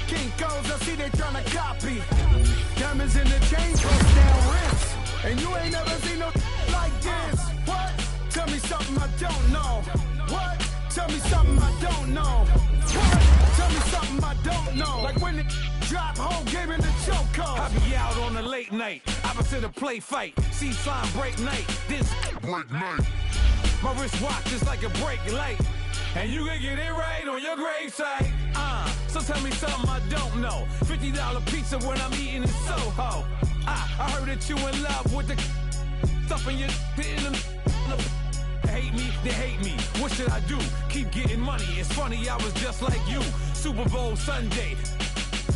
Kinkos, I see they tryna copy. Diamonds in the chain, bust down wrists. And you ain't never seen no like this. What? Tell me something I don't know. What? Tell me something I don't know. What? Tell me something I don't know. Like when it drop, whole game in the chokehold. I be out on a late night, opposite a play fight. See slime break night, this break night. My wristwatch is like a brake light. And you can get it right on your gravesite. So tell me something I don't know. $50 pizza when I'm eating in Soho. I heard that you in love with the stuff in your hitting them. Hate me, they hate me. What should I do? Keep getting money. It's funny, I was just like you. Super Bowl Sunday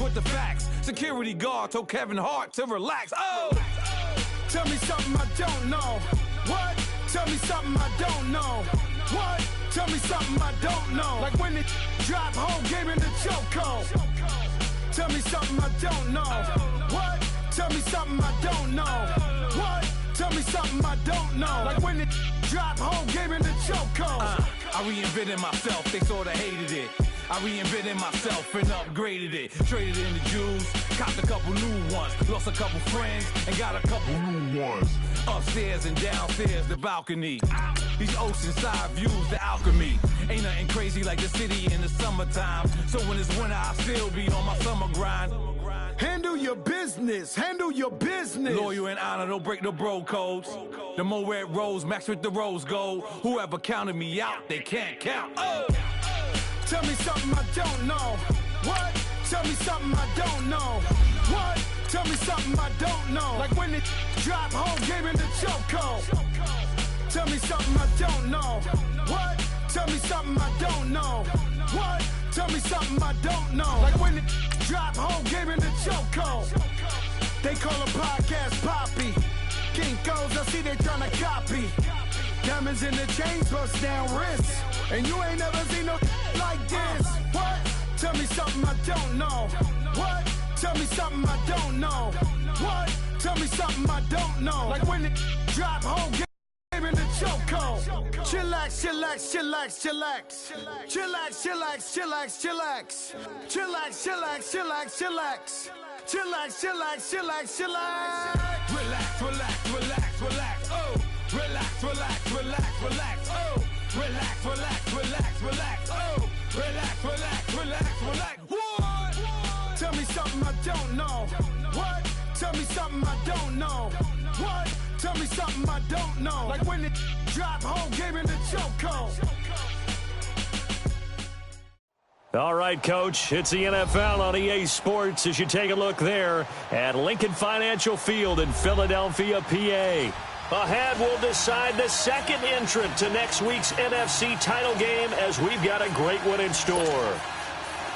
with the facts. Security guard told Kevin Hart to relax. Oh! Tell me something I don't know. What? Tell me something I don't know. What? Tell me something I don't know. Like when it drop, whole game in the chokehold. Tell me something I don't know. What? Tell me something I don't know. What? Tell me something I don't know. Like when it drop, whole game in the chokehold. I reinvented myself, they sorta hated it. I reinvented myself and upgraded it. Traded in the Jews, copped a couple new ones. Lost a couple friends and got a couple new ones. Upstairs and downstairs, the balcony. These oceanside views, the alchemy. Ain't nothing crazy like the city in the summertime. So when it's winter, I still be on my summer grind. Handle your business, handle your business. Loyal and honor, don't break the bro codes. The more red rose, max with the rose gold. Whoever counted me out, they can't count. Oh! Tell me something I don't know. What? Tell me something I don't know. What? Tell me something I don't know. Like when it drop, whole game in the chokehold. Tell me something I don't know. What? Tell me something I don't know. What? Tell me something I don't know. Like when it drop, whole game in the chokehold. They call a podcast Poppy. Kinkos, I see they tryna copy. Diamonds in the chains, bust down wrists. And you ain't never seen no like this. What? Tell me something I don't know. What? Tell me something I don't know. What? Tell me something I don't know. Like when it drop, whole game in the chokehold. Chillax, chillax, chillax, chillax. Chillax, chillax, chillax, chillax. Chillax, chillax, chillax, chillax. Chillax, chillax, chillax, chillax. Relax, relax, relax, relax. Oh! Relax, relax, relax, relax. Oh! Relax, relax, relax, relax. Oh! Relax, relax, relax, relax. What? Tell me something I don't know. What? Tell me something I don't know. What? Tell me something I don't know. Like when it drop, whole game in the chokehold. All right, Coach, it's the NFL on EA Sports as you take a look there at Lincoln Financial Field in Philadelphia, PA. Ahead, we'll decide the second entrant to next week's NFC title game as we've got a great one in store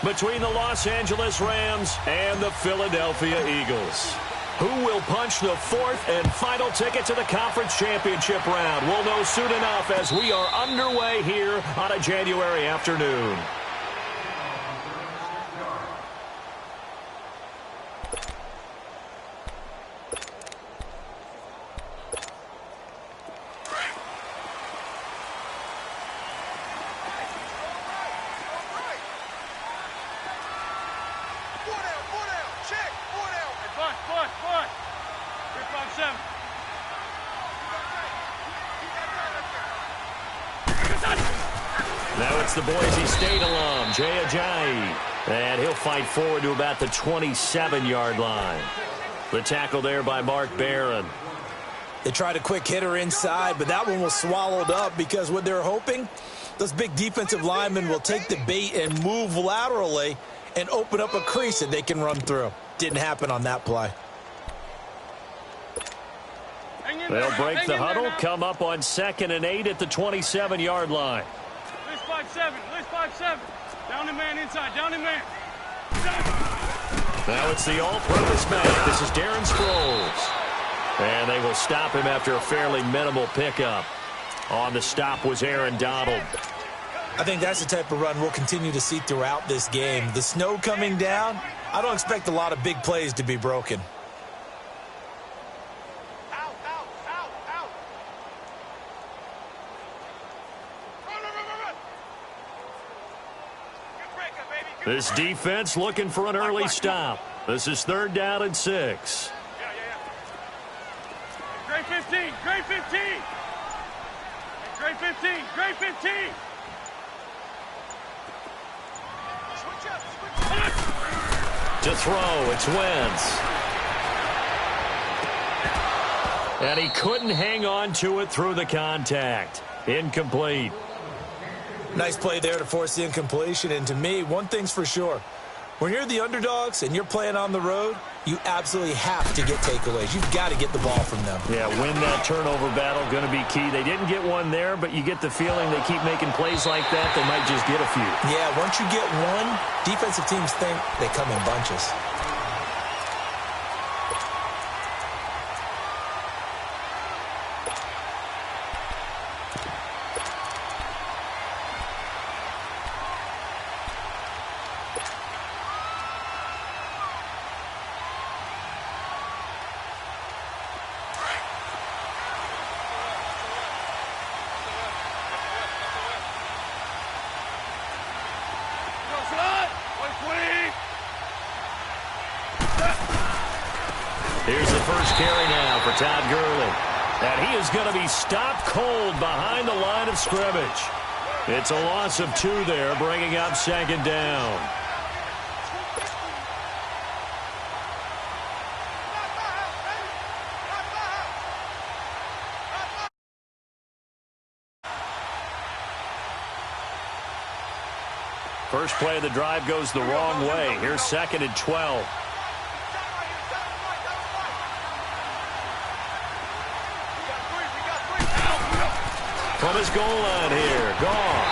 between the Los Angeles Rams and the Philadelphia Eagles. Who will punch the fourth and final ticket to the conference championship round? We'll know soon enough as we are underway here on a January afternoon. Now it's the Boise State alum, Jay Ajayi. And he'll fight forward to about the 27-yard line. The tackle there by Mark Barron. They tried a quick hitter inside, but that one was swallowed up because what they're hoping, those big defensive linemen will take the bait and move laterally and open up a crease that they can run through. Didn't happen on that play. They'll break the huddle, come up on 2nd and 8 at the 27-yard line. List 5-7, list 5-7. Down the man inside, down the man. Now it's the all-purpose back. This is Darren Sproles. And they will stop him after a fairly minimal pickup. On the stop was Aaron Donald. I think that's the type of run we'll continue to see throughout this game. The snow coming down, I don't expect a lot of big plays to be broken. Good breakup, baby. This defense looking for an early stop. This is 3rd down and 6. Grade 15, grade 15. Grade 15, grade 15. Switch up, switch up. To throw, it's Wentz. And he couldn't hang on to it through the contact. Incomplete. Nice play there to force the incompletion. And to me, one thing's for sure. When you're the underdogs and you're playing on the road, you absolutely have to get takeaways. You've got to get the ball from them. Yeah, win that turnover battle, going to be key. They didn't get one there, but you get the feeling they keep making plays like that, they might just get a few. Yeah, once you get one, defensive teams think they come in bunches. Here's the first carry now for Todd Gurley. And he is going to be stopped cold behind the line of scrimmage. It's a loss of 2 there, bringing up 2nd down. First play of the drive goes the wrong way. Here's 2nd and 12. From his goal line here, Goff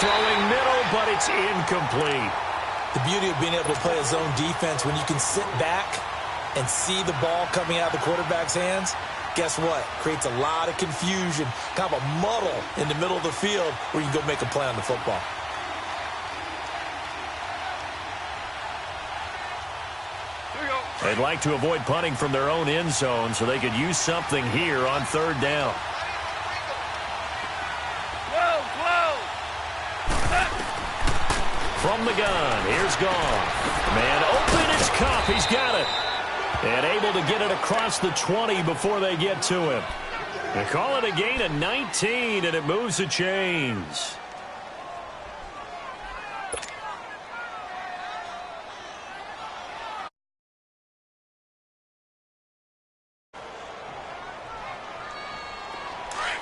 throwing middle, but it's incomplete. The beauty of being able to play a zone defense, when you can sit back and see the ball coming out of the quarterback's hands, guess what? Creates a lot of confusion, kind of a muddle in the middle of the field where you can go make a play on the football. They'd like to avoid punting from their own end zone so they could use something here on 3rd down. From the gun, here's Goff. Man open, it's Cup. He's got it. And able to get it across the 20 before they get to him. They call it a gain of 19, and it moves the chains.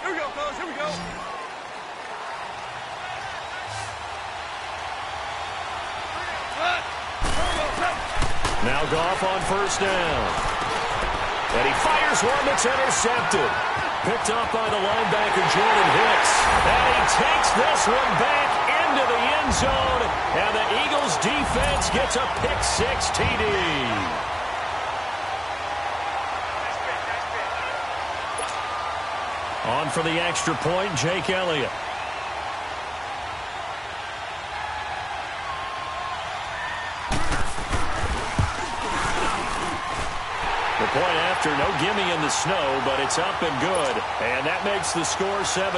Here we go, fellas, here we go. Now Goff on 1st down. And he fires one that's intercepted. Picked up by the linebacker, Jordan Hicks. And he takes this one back into the end zone. And the Eagles defense gets a pick-6 TD. On for the extra point, Jake Elliott. The point after, no gimme in the snow, but it's up and good. And that makes the score 7-0.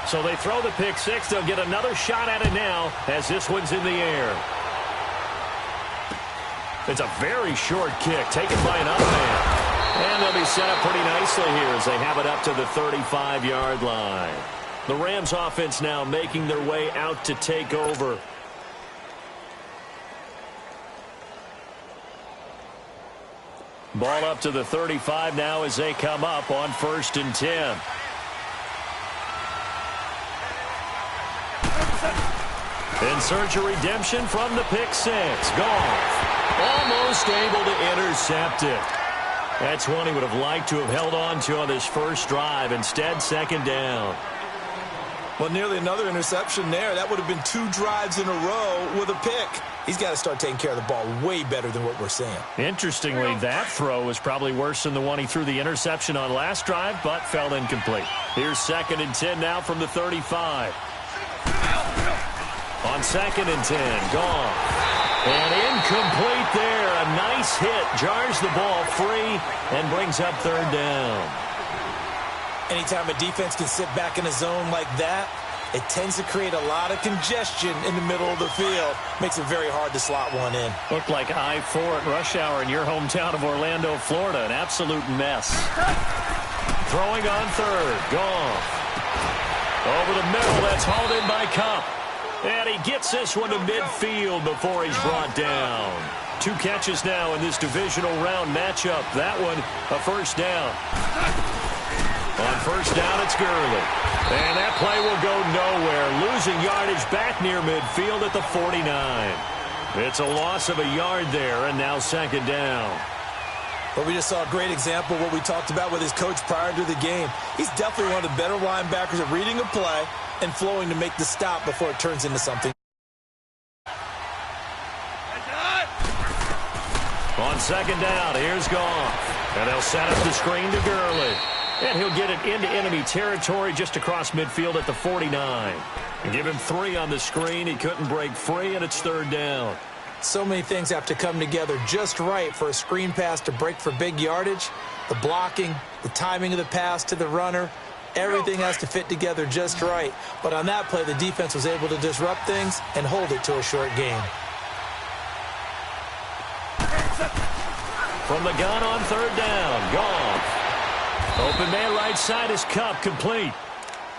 So they throw the pick-6. They'll get another shot at it now as this one's in the air. It's a very short kick taken by an up man. And they'll be set up pretty nicely here as they have it up to the 35-yard line. The Rams offense now making their way out to take over. Ball up to the 35 now as they come up on 1st and 10. In search of redemption from the pick-6. Goff almost able to intercept it. That's one he would have liked to have held on to on this first drive. Instead, 2nd down. Well, nearly another interception there. That would have been 2 drives in a row with a pick. He's got to start taking care of the ball way better than what we're seeing. Interestingly, that throw was probably worse than the one he threw the interception on last drive, but fell incomplete. Here's 2nd and 10 now from the 35. On 2nd and 10, Goff. And incomplete there. A a nice hit, jars the ball free, and brings up third down. Anytime a defense can sit back in a zone like that, it tends to create a lot of congestion in the middle of the field. Makes it very hard to slot one in. Looked like I-4 at rush hour in your hometown of Orlando, Florida. An absolute mess. Throwing on third. Goff. Over the middle. That's hauled in by Cup. And he gets this one to midfield before he's brought down. 2 catches now in this divisional round matchup. That one, a first down. On first down, it's Gurley. And that play will go nowhere. Losing yardage back near midfield at the 49. It's a loss of a yard there, and now second down. But we just saw a great example of what we talked about with his coach prior to the game. He's definitely one of the better linebackers at reading a play and flowing to make the stop before it turns into something. On second down, here's Goff. And they'll set up the screen to Gurley. And he'll get it into enemy territory just across midfield at the 49. Give him 3 on the screen. He couldn't break free, and it's third down. So many things have to come together just right for a screen pass to break for big yardage. The blocking, the timing of the pass to the runner, everything has to fit together just right. But on that play, the defense was able to disrupt things and hold it to a short gain. From the gun on third down, Goff. Open man right side is Cup, complete.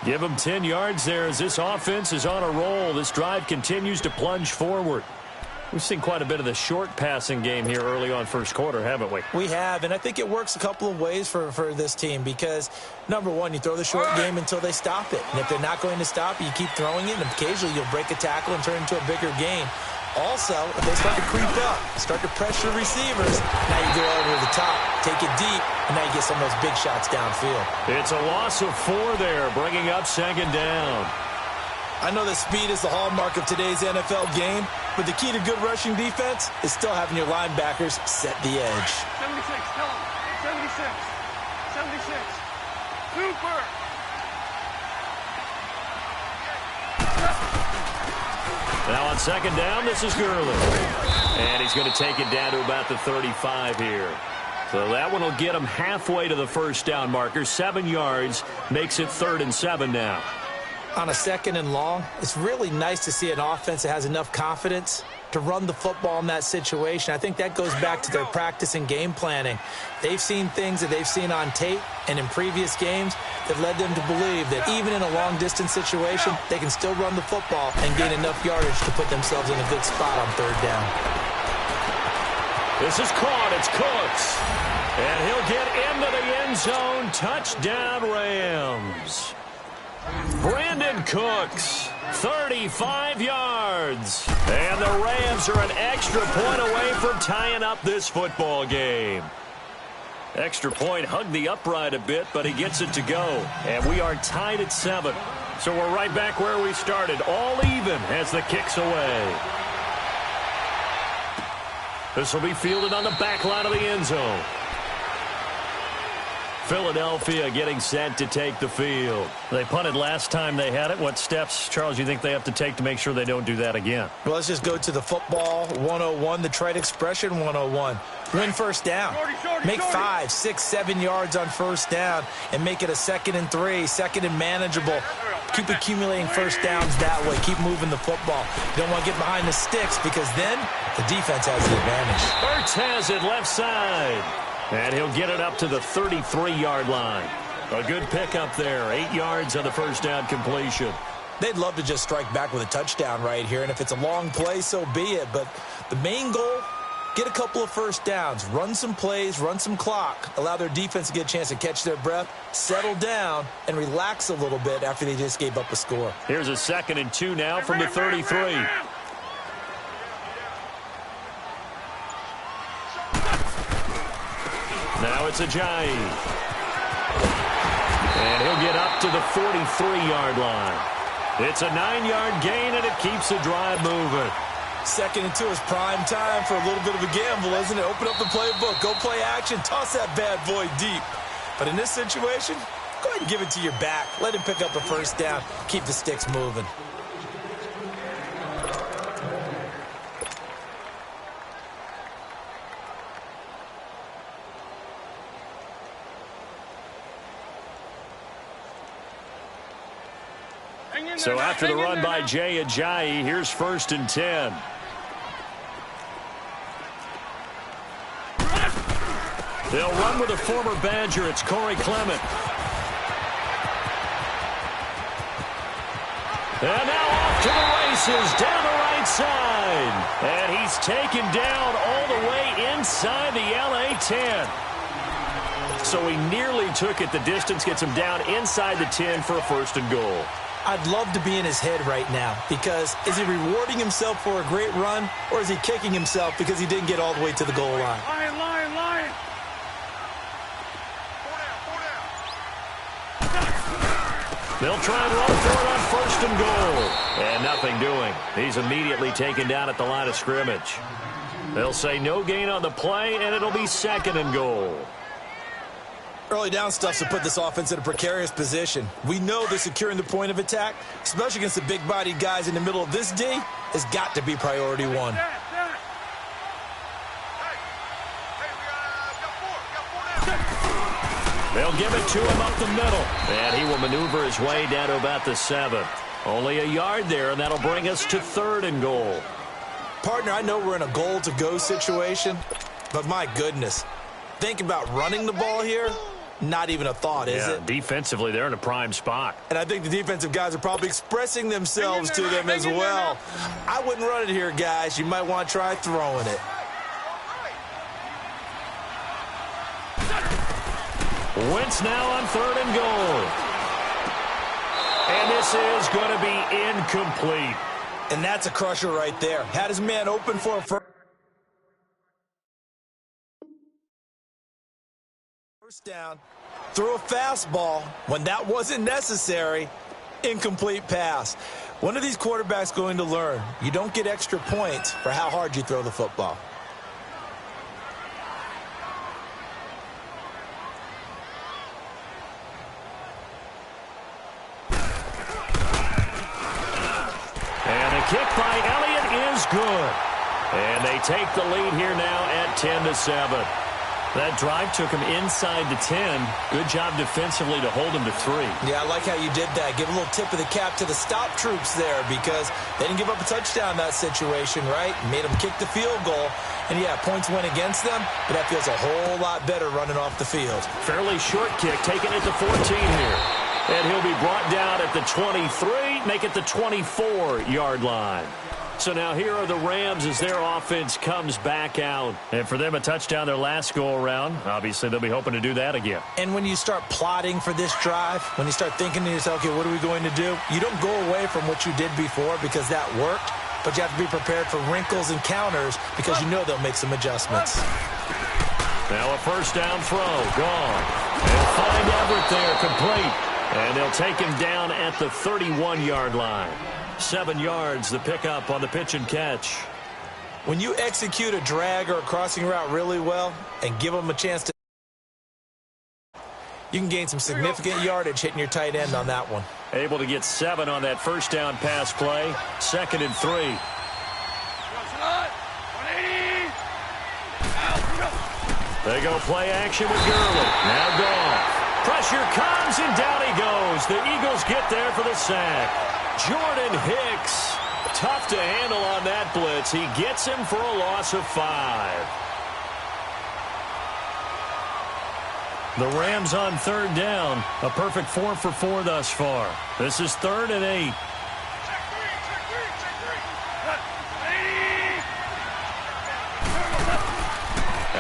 Give him 10 yards there as this offense is on a roll. This drive continues to plunge forward. We've seen quite a bit of the short passing game here early on first quarter, haven't we? We have, and I think it works a couple of ways for this team because, number one, you throw the short game until they stop it. And if they're not going to stop it, you keep throwing it, and occasionally you'll break a tackle and turn it into a bigger gain. Also, if they start to creep up, start to pressure receivers, now you go over the top, take it deep, and now you get some of those big shots downfield. It's a loss of 4 there, bringing up second down. I know that speed is the hallmark of today's NFL game, but the key to good rushing defense is still having your linebackers set the edge. 76, tell him. 76. 76. Super. Now on second down, this is Gurley. And he's going to take it down to about the 35 here. So that one will get him halfway to the first down marker. 7 yards makes it 3rd and 7 now. On a second and long, it's really nice to see an offense that has enough confidence to run the football in that situation. I think that goes back to their practice and game planning. They've seen things that they've seen on tape and in previous games that led them to believe that even in a long-distance situation, they can still run the football and gain enough yardage to put themselves in a good spot on third down. This is caught. It's Cooks. And he'll get into the end zone. Touchdown, Rams. Brandon Cooks, 35 yards. And the Rams are an extra point away from tying up this football game. Extra point hugged the upright a bit, but he gets it to go. And we are tied at 7. So we're right back where we started, all even as the kick's away. This will be fielded on the back line of the end zone. Philadelphia getting set to take the field. They punted last time they had it. What steps, Charles, you think they have to take to make sure they don't do that again? Well, let's just go to the football 101, the trite expression 101. Win first down. Make 5, 6, 7 yards on first down and make it a 2nd and 3, 2nd and manageable. Keep accumulating first downs that way. Keep moving the football. You don't want to get behind the sticks because then the defense has the advantage. Ertz has it left side. And he'll get it up to the 33-yard line. A good pickup there. 8 yards on the first down completion. They'd love to just strike back with a touchdown right here. And if it's a long play, so be it. But the main goal, get a couple of first downs. Run some plays, run some clock. Allow their defense to get a chance to catch their breath, settle down, and relax a little bit after they just gave up a score. Here's a 2nd and 2 now from the 33. Now it's Ajayi. And he'll get up to the 43-yard line. It's a 9-yard gain, and it keeps the drive moving. 2nd and 2 is prime time for a little bit of a gamble, isn't it? Open up the playbook, go play action, toss that bad boy deep. But in this situation, go ahead and give it to your back. Let him pick up a first down. Keep the sticks moving. So after the run by Jay Ajayi, here's 1st and 10. They'll run with a former Badger. It's Corey Clement. And now off to the races down the right side. And he's taken down all the way inside the LA 10. So he nearly took it the distance, gets him down inside the 10 for a 1st and goal. I'd love to be in his head right now, because is he rewarding himself for a great run, or is he kicking himself because he didn't get all the way to the goal line? Lion. They'll try and run for it on 1st and goal. And nothing doing. He's immediately taken down at the line of scrimmage. They'll say no gain on the play, and it'll be 2nd and goal. Early down stuff to put this offense in a precarious position. We know that securing the point of attack, especially against the big-bodied guys in the middle of this D, has got to be priority one. They'll give it to him up the middle. And he will maneuver his way down to about the 7. Only a yard there, and that'll bring us to 3rd and goal. Partner, I know we're in a goal-to-go situation, but my goodness, think about running the ball here. Not even a thought, is it? Defensively, they're in a prime spot. And I think the defensive guys are probably expressing themselves to them as well. I wouldn't run it here, guys. You might want to try throwing it. Wentz now on 3rd and goal. And this is going to be incomplete. And that's a crusher right there. Had his man open for a first down, threw a fastball when that wasn't necessary. Incomplete pass. One of these quarterbacks going to learn, you don't get extra points for how hard you throw the football. And a kick by Elliott is good. And they take the lead here now at 10-7. That drive took him inside the 10. Good job defensively to hold him to 3. Yeah, I like how you did that. Give a little tip of the cap to the stop troops there, because they didn't give up a touchdown in that situation, right? Made them kick the field goal. And, yeah, points went against them, but that feels a whole lot better running off the field. Fairly short kick, taking it to 14 here. And he'll be brought down at the 23, make it the 24-yard line. So now here are the Rams as their offense comes back out. And for them, a touchdown their last go-around. Obviously, they'll be hoping to do that again. And when you start plotting for this drive, when you start thinking to yourself, okay, what are we going to do? You don't go away from what you did before because that worked, but you have to be prepared for wrinkles and counters because you know they'll make some adjustments. Now a first down throw, gone. They'll find Everett there, complete. And they'll take him down at the 31-yard line. 7 yards, the pickup on the pitch and catch. When you execute a drag or a crossing route really well and give them a chance to, you can gain some significant yardage hitting your tight end on that one. Able to get 7 on that first down pass play. 2nd and 3. They go play action with Gurley. Now gone. Pressure comes, and down he goes. The Eagles get there for the sack. Jordan Hicks, tough to handle on that blitz. He gets him for a loss of 5. The Rams on 3rd down. A perfect 4 for 4 thus far. This is 3rd and 8.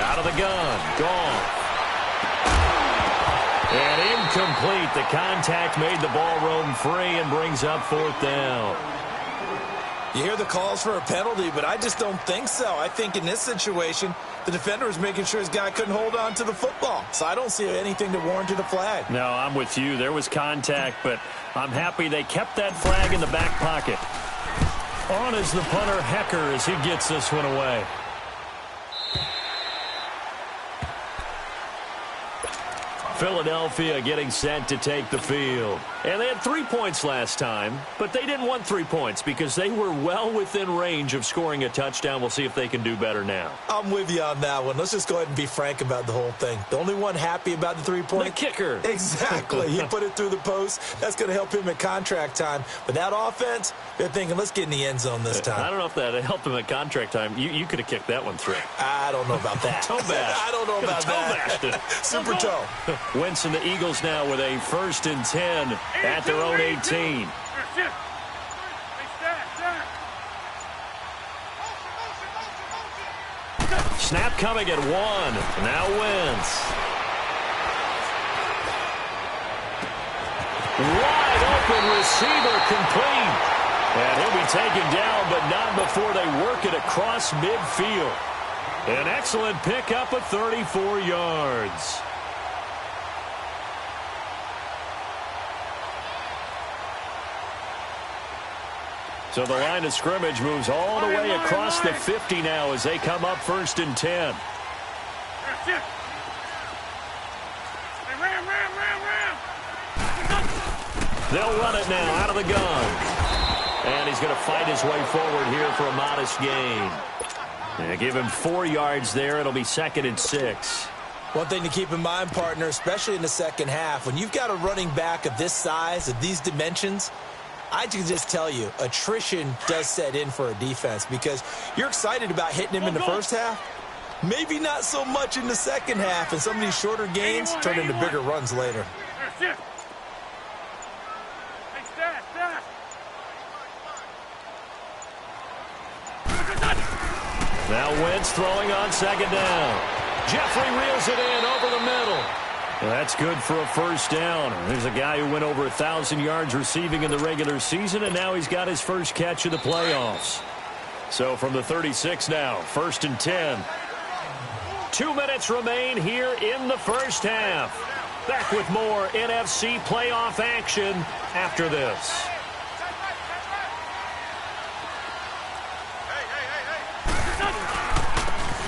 Out of the gun. Gone. And incomplete. The contact made the ball roam free and brings up 4th down. You hear the calls for a penalty, but I just don't think so. I think in this situation, the defender was making sure his guy couldn't hold on to the football. So I don't see anything to warrant a flag. No, I'm with you. There was contact, but I'm happy they kept that flag in the back pocket. On is the punter, Hecker, as he gets this one away. Philadelphia getting set to take the field. And they had 3 points last time, but they didn't want 3 points because they were well within range of scoring a touchdown. We'll see if they can do better now. I'm with you on that one. Let's just go ahead and be frank about the whole thing. The only one happy about the 3-point? The kicker. Exactly. He put it through the post. That's going to help him at contract time. But that offense, they're thinking, let's get in the end zone this time. I don't know if that helped him at contract time. You could have kicked that one through. I don't know about that. Toe bash. I don't know about that. Toe bashed it. Super toe. Wentz and the Eagles now with a 1st and 10 at their own 18. Snap coming at 1. Now Wentz. Wide open receiver complete. And he'll be taken down, but not before they work it across midfield. An excellent pickup of 34 yards. So the line of scrimmage moves all the way across the 50 now as they come up 1st and 10. They'll run it now out of the gun. And he's going to fight his way forward here for a modest gain. And give him 4 yards there. It'll be 2nd and 6. One thing to keep in mind, partner, especially in the second half, when you've got a running back of this size, of these dimensions, I can just tell you, attrition does set in for a defense because you're excited about hitting him in the first half. Maybe not so much in the second half, and some of these shorter gains turn into bigger runs later. Now Wentz throwing on 2nd down. Jeffrey reels it in over the middle. Well, that's good for a 1st down. There's a guy who went over 1,000 yards receiving in the regular season, and now he's got his first catch of the playoffs. So from the 36 now, 1st and 10. 2 minutes remain here in the first half. Back with more NFC playoff action after this.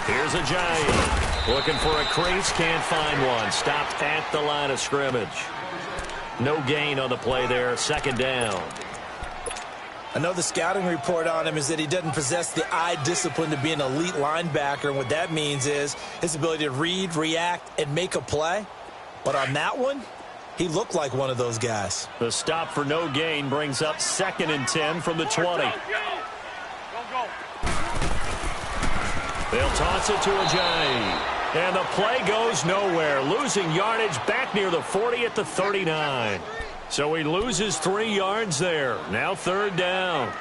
Here's a giant. Looking for a crease, can't find one. Stopped at the line of scrimmage. No gain on the play there, 2nd down. I know the scouting report on him is that he doesn't possess the eye discipline to be an elite linebacker. And what that means is his ability to read, react, and make a play. But on that one, he looked like one of those guys. The stop for no gain brings up 2nd and 10 from the 20. They'll toss it to Ajayi. And the play goes nowhere. Losing yardage back near the 40 at the 39. So he loses 3 yards there. Now 3rd down.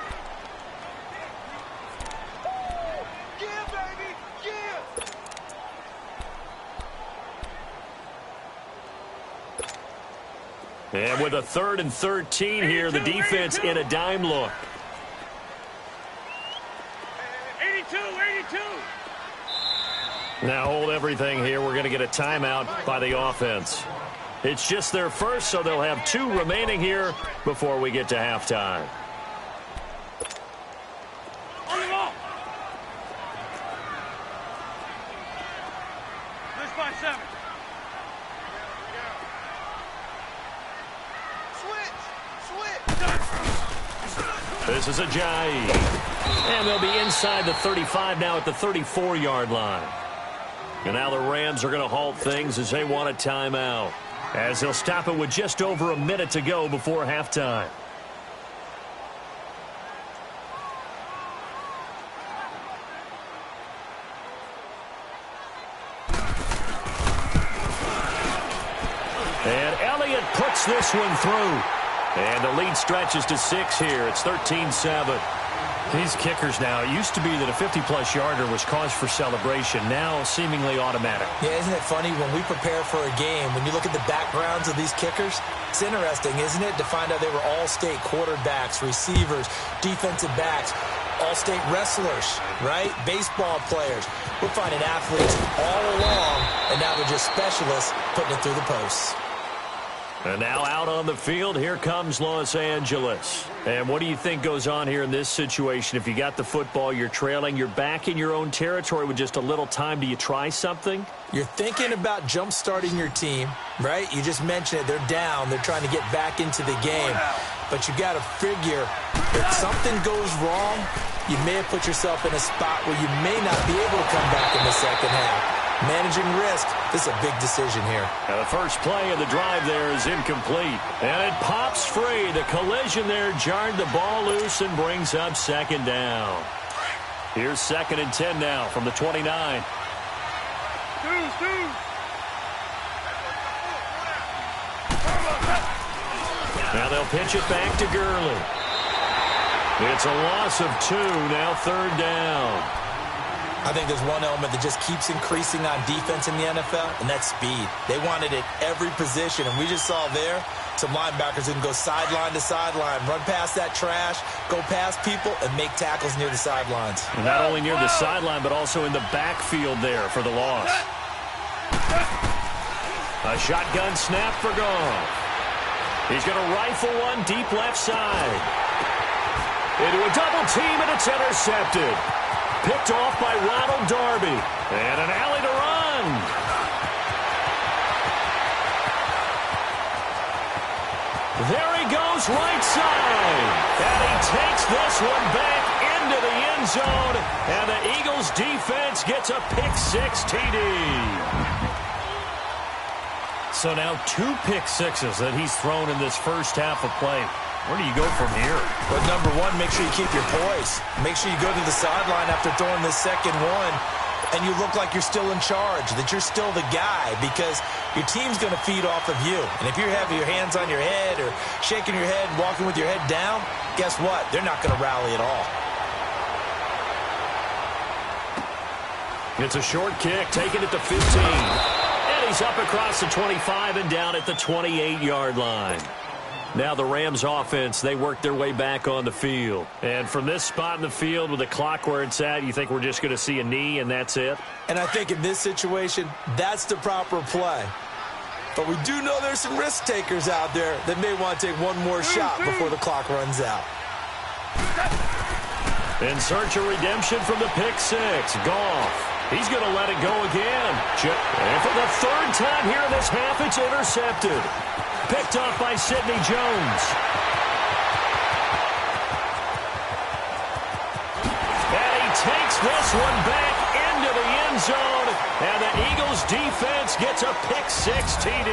And with a 3rd and 13 here, the defense in a dime look. 82. Now hold everything here. We're going to get a timeout by the offense. It's just their first, so they'll have 2 remaining here before we get to halftime. On the ball. This by 7. This is Ajayi. And they'll be inside the 35 now at the 34-yard line. And now the Rams are going to halt things as they want a timeout, as they'll stop it with just over a minute to go before halftime. And Elliott puts this one through. And the lead stretches to 6 here. It's 13-7. These kickers now, it used to be that a 50-plus yarder was cause for celebration. Now seemingly automatic. Yeah, isn't it funny when we prepare for a game, when you look at the backgrounds of these kickers, it's interesting, isn't it, to find out they were all-state quarterbacks, receivers, defensive backs, all-state wrestlers, right? Baseball players. We're finding athletes all along, and now they're just specialists putting it through the posts. And now out on the field, here comes Los Angeles. And what do you think goes on here in this situation? If you got the football, you're trailing, you're back in your own territory with just a little time. Do you try something? You're thinking about jump-starting your team, right? You just mentioned it. They're down. They're trying to get back into the game. But you got to figure if something goes wrong, you may have put yourself in a spot where you may not be able to come back in the second half. Managing risk, this is a big decision here. Now the first play of the drive there is incomplete. And it pops free. The collision there jarred the ball loose and brings up second down. Here's 2nd and 10 now from the 29. Now they'll pitch it back to Gurley. It's a loss of 2, now 3rd down. I think there's one element that just keeps increasing on defense in the NFL, and that's speed. They want it at every position, and we just saw there some linebackers who can go sideline to sideline, run past that trash, go past people, and make tackles near the sidelines. And not only near the sideline, but also in the backfield there for the loss. A shotgun snap for Goff. He's going to rifle one deep left side. Into a double team, and it's intercepted. Picked off by Ronald Darby. And an alley to run. There he goes, right side. And he takes this one back into the end zone. And the Eagles defense gets a pick-6 TD. So now 2 pick-6s that he's thrown in this first half of play. Where do you go from here? But number one, make sure you keep your poise. Make sure you go to the sideline after throwing this second one, and you look like you're still in charge, that you're still the guy, because your team's going to feed off of you. And if you're having your hands on your head or shaking your head, walking with your head down, guess what? They're not going to rally at all. It's a short kick, taking it to 15. And he's up across the 25 and down at the 28-yard line. Now the Rams offense, they work their way back on the field. And from this spot in the field with the clock where it's at, you think we're just going to see a knee and that's it? And I think in this situation, that's the proper play. But we do know there's some risk takers out there that may want to take one more shot before the clock runs out. In search of redemption from the pick-6, Goff. He's going to let it go again. And for the 3rd time here in this half, it's intercepted. Picked off by Sidney Jones. And he takes this one back into the end zone. And the Eagles defense gets a pick-6 TD.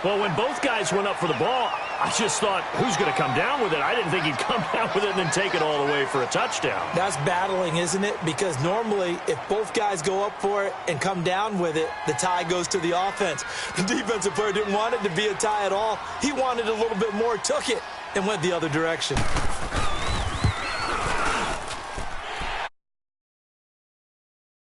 Well, when both guys went up for the ball, I just thought, who's going to come down with it? I didn't think he'd come down with it and then take it all the way for a touchdown. That's battling, isn't it? Because normally, if both guys go up for it and come down with it, the tie goes to the offense. The defensive player didn't want it to be a tie at all. He wanted a little bit more, took it, and went the other direction.